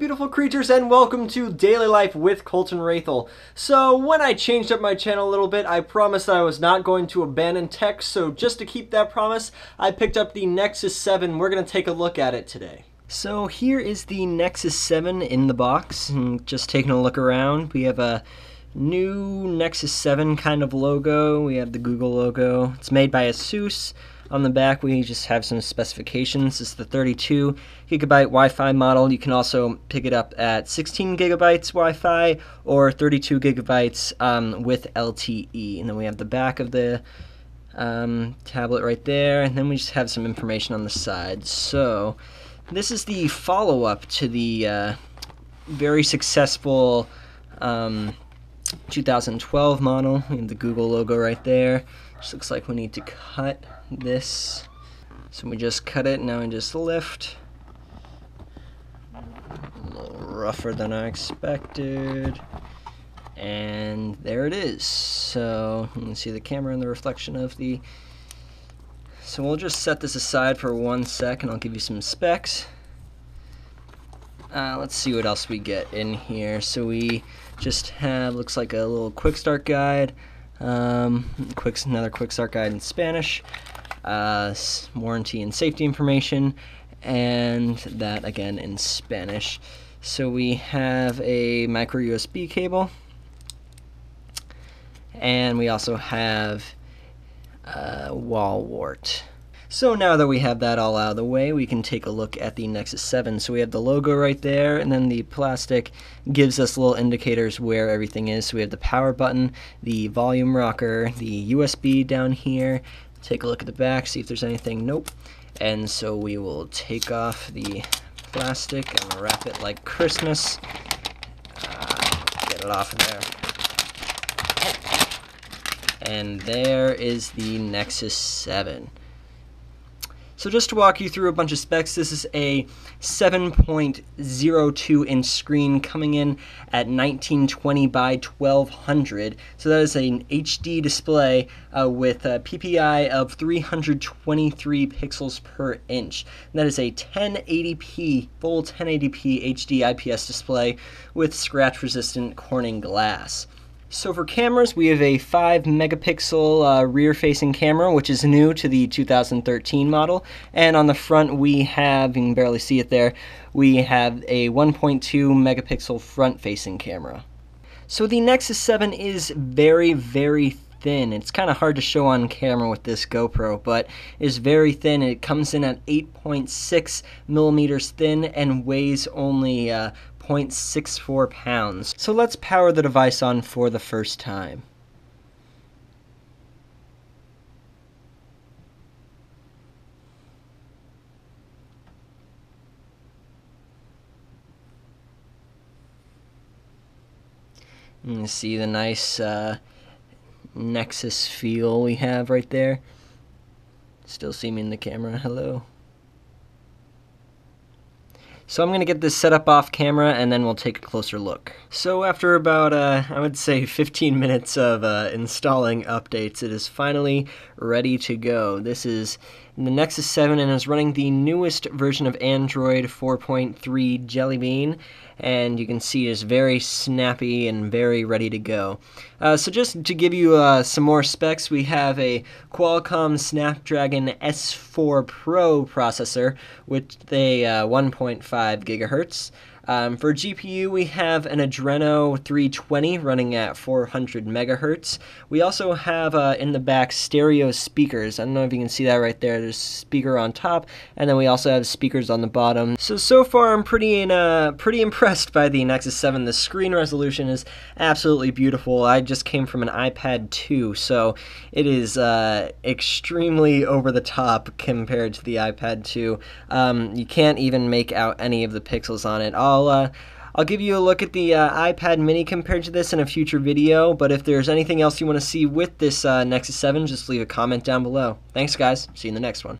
beautiful creatures, and welcome to Daily Life with Colton Rathel. So when I changed up my channel a little bit, I promised I was not going to abandon tech, so just to keep that promise, I picked up the Nexus 7. We're going to take a look at it today. So here is the Nexus 7 in the box, and just taking a look around. We have a new Nexus 7 kind of logo. We have the Google logo. It's made by ASUS. On the back, we just have some specifications. This is the 32 gigabyte Wi-Fi model. You can also pick it up at 16 gigabytes Wi-Fi or 32 gigabytes with LTE. And then we have the back of the tablet right there. And then we just have some information on the side. So this is the follow-up to the very successful 2012 model. We have the Google logo right there. Just looks like we need to cut this. So we just cut it, now we just lift. A little rougher than I expected. And there it is. So you can see the camera and the reflection of the... So we'll just set this aside for 1 sec and I'll give you some specs. Let's see what else we get in here. So we just have, looks like a little quick start guide. Another quick start guide in Spanish, warranty and safety information, and that again in Spanish. So we have a micro USB cable, and we also have wall wart. So now that we have that all out of the way, we can take a look at the Nexus 7. So we have the logo right there, and then the plastic gives us little indicators where everything is. So we have the power button, the volume rocker, the USB down here. Take a look at the back, see if there's anything. Nope. And so we will take off the plastic and wrap it like Christmas. Get it off of there. And there is the Nexus 7. So just to walk you through a bunch of specs, this is a 7.02 inch screen coming in at 1920 by 1200. So that is an HD display with a PPI of 323 pixels per inch. And that is a 1080p, full 1080p HD IPS display with scratch resistant Corning glass. So for cameras, we have a 5 megapixel rear-facing camera, which is new to the 2013 model. And on the front, we have, you can barely see it there, we have a 1.2 megapixel front-facing camera. So the Nexus 7 is very, very thin. It's kind of hard to show on camera with this GoPro, but it's very thin. It comes in at 8.6 millimeters thin and weighs only 0.64 pounds. So let's power the device on for the first time. You can see the nice Nexus feel we have right there. Still see me in the camera? Hello. So I'm going to get this set up off camera and then we'll take a closer look. So after about, I would say 15 minutes of installing updates, it is finally ready to go. This is the Nexus 7 and is running the newest version of Android 4.3 Jelly Bean. And you can see it's very snappy and very ready to go. So just to give you some more specs, we have a Qualcomm Snapdragon S4 Pro processor with a 1.5 gigahertz. For GPU, we have an Adreno 320 running at 400 megahertz. We also have in the back stereo speakers. I don't know if you can see that right there. There's a speaker on top, and then we also have speakers on the bottom. So far I'm pretty impressed by the Nexus 7. The screen resolution is absolutely beautiful. I just came from an iPad 2, so it is extremely over the top compared to the iPad 2. You can't even make out any of the pixels on it. I'll give you a look at the iPad mini compared to this in a future video, but if there's anything else you want to see with this Nexus 7, just leave a comment down below. Thanks guys, see you in the next one.